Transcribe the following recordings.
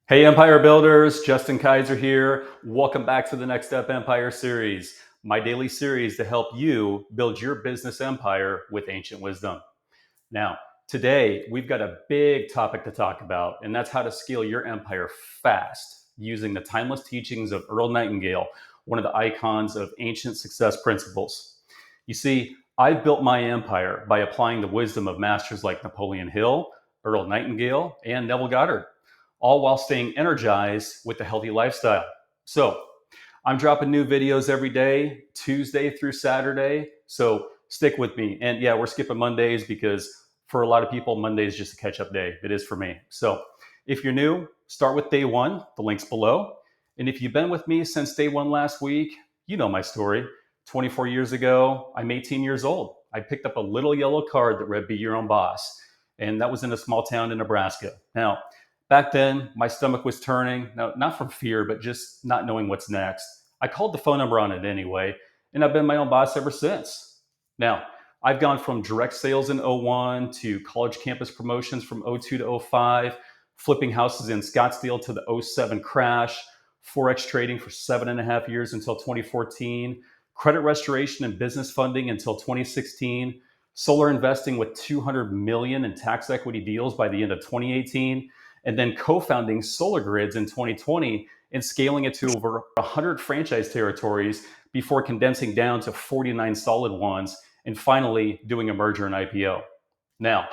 Hey, Empire Builders, Justin Kaiser here. Welcome back to the Next Step Empire series, my daily series to help you build your business empire with ancient wisdom. Now, today we've got a big topic to talk about, and that's how to scale your empire fast using the timeless teachings of Earl Nightingale, one of the icons of ancient success principles. You see, I've built my empire by applying the wisdom of masters like Napoleon Hill, Earl Nightingale, and Neville Goddard, all while staying energized with a healthy lifestyle. So, I'm dropping new videos every day, Tuesday through Saturday. So, stick with me. And yeah, we're skipping Mondays because for a lot of people, Monday is just a catch up day. It is for me. So, if you're new, start with day one, the link's below. And if you've been with me since day one last week, you know my story. 24 years ago, I'm 18 years old. I picked up a little yellow card that read, "Be Your Own Boss." And that was in a small town in Nebraska. Now, back then, my stomach was turning, now, not from fear, but just not knowing what's next. I called the phone number on it anyway, and I've been my own boss ever since. Now, I've gone from direct sales in '01 to college campus promotions from '02 to '05, flipping houses in Scottsdale to the '07 crash, Forex trading for 7.5 years until 2014, credit restoration and business funding until 2016, solar investing with 200 million in tax equity deals by the end of 2018, and then co-founding Solar Grids in 2020 and scaling it to over 100 franchise territories before condensing down to 49 solid ones and finally doing a merger and IPO. Now,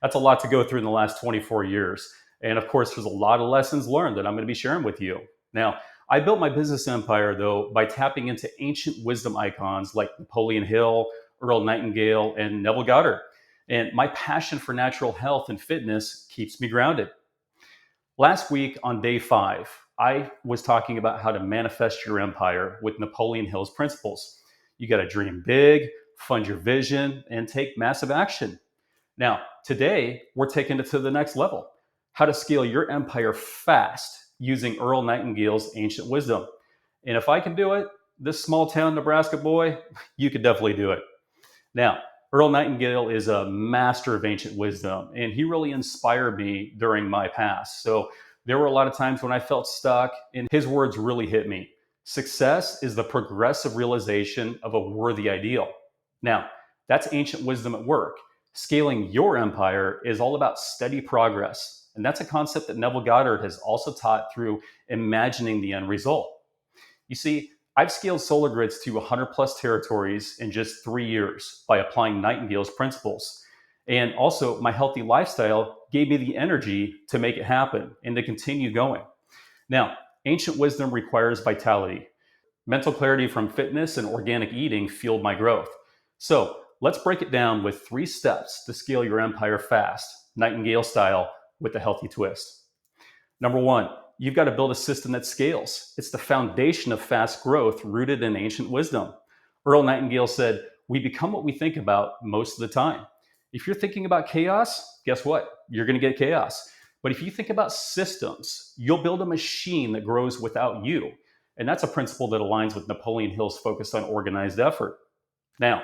that's a lot to go through in the last 24 years. And of course, there's a lot of lessons learned that I'm going to be sharing with you. Now, I built my business empire, though, by tapping into ancient wisdom icons like Napoleon Hill, Earl Nightingale, and Neville Goddard. And my passion for natural health and fitness keeps me grounded. Last week on day 5, I was talking about how to manifest your empire with Napoleon Hill's principles. You got to dream big, fund your vision, and take massive action. Now, today, we're taking it to the next level: how to scale your empire fast using Earl Nightingale's ancient wisdom. And if I can do it, this small town Nebraska boy, you could definitely do it. Now, Earl Nightingale is a master of ancient wisdom, and he really inspired me during my past. So there were a lot of times when I felt stuck, and his words really hit me. Success is the progressive realization of a worthy ideal. Now, that's ancient wisdom at work. Scaling your empire is all about steady progress. And that's a concept that Neville Goddard has also taught through imagining the end result. You see, I've scaled solar grids to 100 plus territories in just 3 years by applying Nightingale's principles. And also, my healthy lifestyle gave me the energy to make it happen and to continue going. Now, ancient wisdom requires vitality. Mental clarity from fitness and organic eating fueled my growth. So, let's break it down with 3 steps to scale your empire fast, Nightingale style, with a healthy twist. Number 1, you've got to build a system that scales. It's the foundation of fast growth rooted in ancient wisdom. Earl Nightingale said, "We become what we think about most of the time." If you're thinking about chaos, guess what? You're going to get chaos. But if you think about systems, you'll build a machine that grows without you. And that's a principle that aligns with Napoleon Hill's focus on organized effort. Now,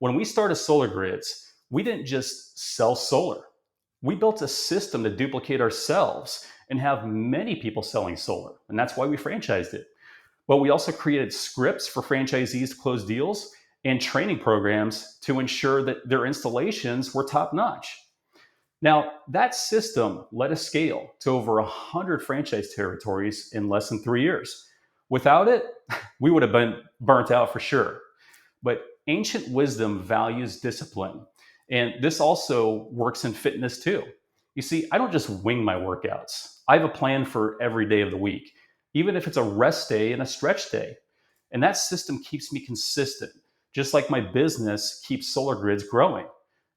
when we started Solar Grids, we didn't just sell solar. We built a system to duplicate ourselves and have many people selling solar. And that's why we franchised it. But we also created scripts for franchisees to close deals and training programs to ensure that their installations were top notch. Now, that system let us scale to over 100 franchise territories in less than 3 years. Without it, we would have been burnt out for sure. But ancient wisdom values discipline. And this also works in fitness too. You see, I don't just wing my workouts. I have a plan for every day of the week, even if it's a rest day and a stretch day. And that system keeps me consistent, just like my business keeps Solar Grids growing.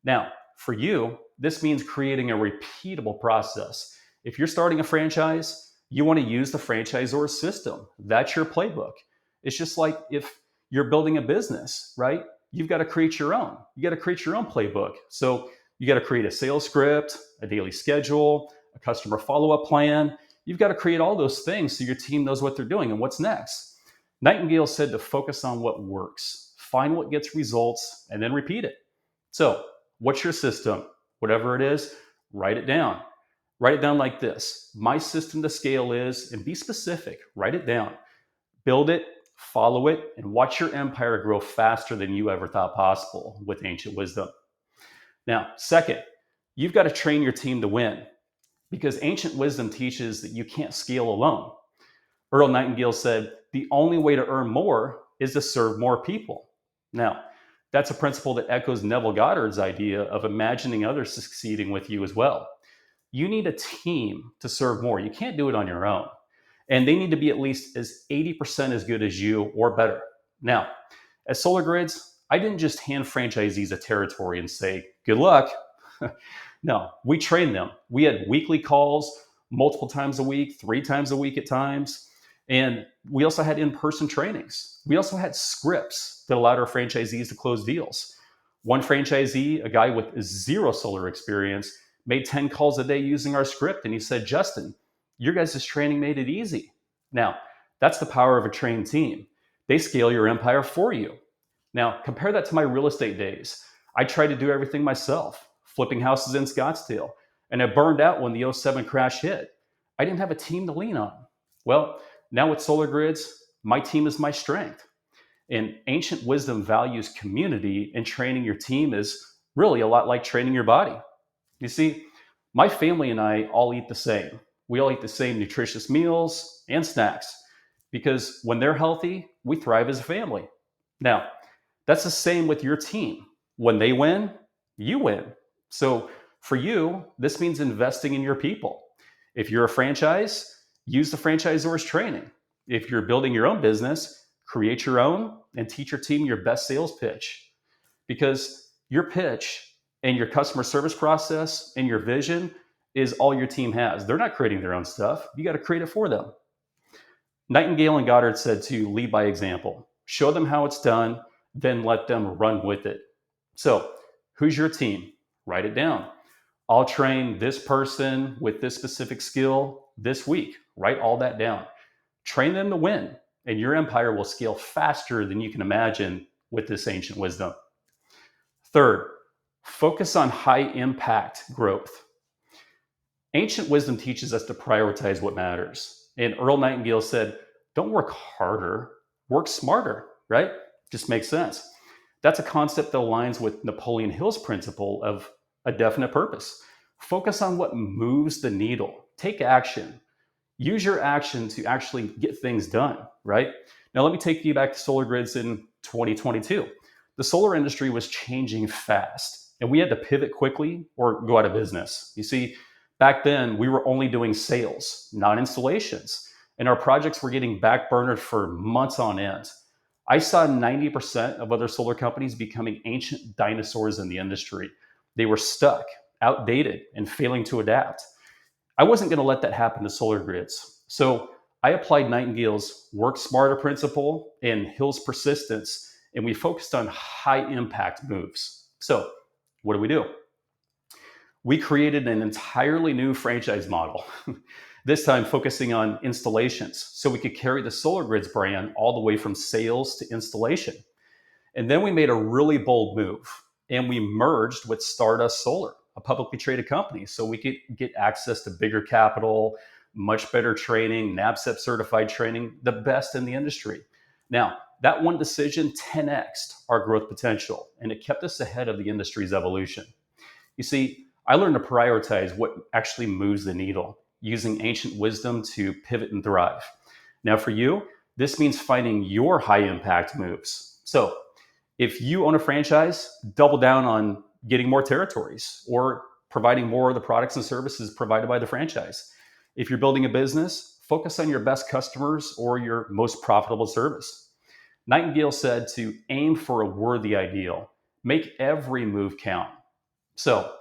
Now, for you, this means creating a repeatable process. If you're starting a franchise, you want to use the franchisor system. That's your playbook. It's just like if you're building a business, right? You've got to create your own. You got to create your own playbook. So you got to create a sales script, a daily schedule, a customer follow-up plan. You've got to create all those things so your team knows what they're doing and what's next. Nightingale said to focus on what works, find what gets results, and then repeat it. So what's your system? Whatever it is, write it down. Write it down like this. My system to scale is, and be specific, write it down. Build it, follow it, and watch your empire grow faster than you ever thought possible with ancient wisdom. Now, second, you've got to train your team to win because ancient wisdom teaches that you can't scale alone. Earl Nightingale said, the only way to earn more is to serve more people. Now, that's a principle that echoes Neville Goddard's idea of imagining others succeeding with you as well. You need a team to serve more. You can't do it on your own. And they need to be at least as 80% as good as you or better. Now, at Solar Grids, I didn't just hand franchisees a territory and say, good luck. No, we trained them. We had weekly calls, multiple times a week, 3 times a week at times. And we also had in-person trainings. We also had scripts that allowed our franchisees to close deals. One franchisee, a guy with 0 solar experience, made 10 calls a day using our script. And he said, Justin, your guys' training made it easy. Now, that's the power of a trained team. They scale your empire for you. Now, compare that to my real estate days. I tried to do everything myself, flipping houses in Scottsdale, and I burned out when the '07 crash hit. I didn't have a team to lean on. Well, now with Solar Grids, my team is my strength. And ancient wisdom values community, and training your team is really a lot like training your body. You see, my family and I all eat the same. We all eat the same nutritious meals and snacks because when they're healthy, we thrive as a family. Now, that's the same with your team. When they win, you win. So for you, this means investing in your people. If you're a franchise, use the franchisor's training. If you're building your own business, create your own and teach your team your best sales pitch. Because your pitch and your customer service process and your vision is all your team has. They're not creating their own stuff. You got to create it for them. Nightingale and Goddard said to lead by example. Show them how it's done, then let them run with it. So, who's your team? Write it down. I'll train this person with this specific skill this week. Write all that down. Train them to win, and your empire will scale faster than you can imagine with this ancient wisdom. Third, focus on high impact growth. Ancient wisdom teaches us to prioritize what matters. And Earl Nightingale said, don't work harder, work smarter, right? Just makes sense. That's a concept that aligns with Napoleon Hill's principle of a definite purpose. Focus on what moves the needle. Take action. Use your action to actually get things done, right? Now, let me take you back to Solar Grids in 2022. The solar industry was changing fast, and we had to pivot quickly or go out of business. You see, back then, we were only doing sales, not installations, and our projects were getting backburnered for months on end. I saw 90% of other solar companies becoming ancient dinosaurs in the industry. They were stuck, outdated, and failing to adapt. I wasn't going to let that happen to Solar Grids. So I applied Nightingale's work smarter principle and Hill's persistence, and we focused on high impact moves. So what do? We created an entirely new franchise model, this time focusing on installations, so we could carry the Solar Grids brand all the way from sales to installation. And then we made a really bold move, and we merged with Stardust Solar, a publicly traded company, so we could get access to bigger capital, much better training, NABCEP certified training, the best in the industry. Now, that one decision 10x'd our growth potential, and it kept us ahead of the industry's evolution. You see, I learned to prioritize what actually moves the needle, using ancient wisdom to pivot and thrive. Now, for you, this means finding your high impact moves. So, if you own a franchise, double down on getting more territories or providing more of the products and services provided by the franchise. If you're building a business, focus on your best customers or your most profitable service. Nightingale said to aim for a worthy ideal, make every move count. So,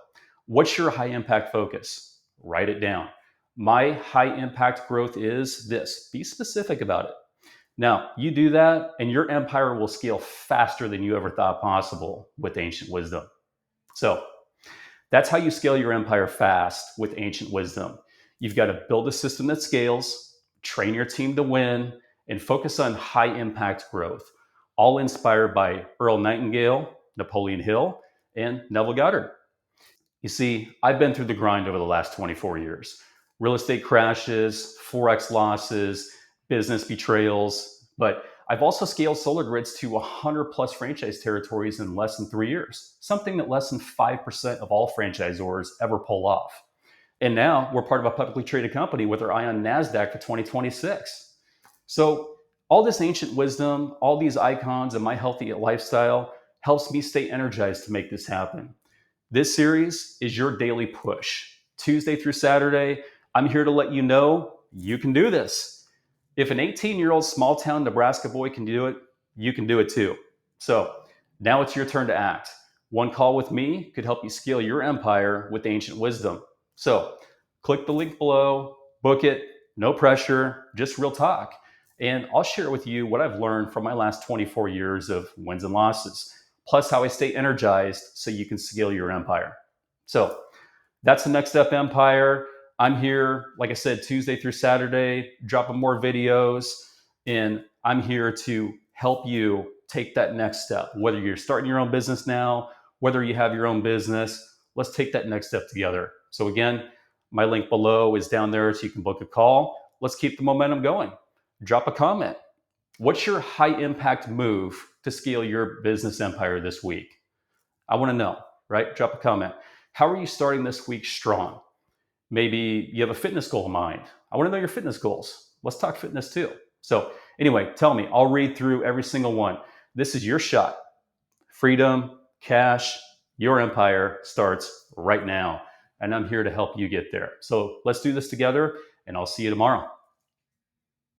what's your high impact focus? Write it down. My high impact growth is this. Be specific about it. Now, you do that, and your empire will scale faster than you ever thought possible with ancient wisdom. So, that's how you scale your empire fast with ancient wisdom. You've got to build a system that scales, train your team to win, and focus on high impact growth, all inspired by Earl Nightingale, Napoleon Hill, and Neville Goddard. You see, I've been through the grind over the last 24 years. Real estate crashes, Forex losses, business betrayals, but I've also scaled Solar Grids to 100 plus franchise territories in less than 3 years, something that less than 5% of all franchisors ever pull off. And now we're part of a publicly traded company with our eye on NASDAQ for 2026. So, all this ancient wisdom, all these icons, and my healthy lifestyle helps me stay energized to make this happen. This series is your daily push. Tuesday through Saturday, I'm here to let you know you can do this. If an 18-year-old small town Nebraska boy can do it, you can do it too. So now it's your turn to act. One call with me could help you scale your empire with ancient wisdom. So click the link below, book it, no pressure, just real talk. And I'll share with you what I've learned from my last 24 years of wins and losses, plus how I stay energized so you can scale your empire. So that's the Next Step Empire. I'm here, like I said, Tuesday through Saturday, dropping more videos, and I'm here to help you take that next step. Whether you're starting your own business now, whether you have your own business, let's take that next step together. So again, my link below is down there so you can book a call. Let's keep the momentum going. Drop a comment. What's your high impact move to scale your business empire this week? I want to know, right? Drop a comment. How are you starting this week strong? Maybe you have a fitness goal in mind. I want to know your fitness goals. Let's talk fitness too. So anyway, tell me, I'll read through every single one. This is your shot. Freedom, cash, your empire starts right now. And I'm here to help you get there. So let's do this together, and I'll see you tomorrow.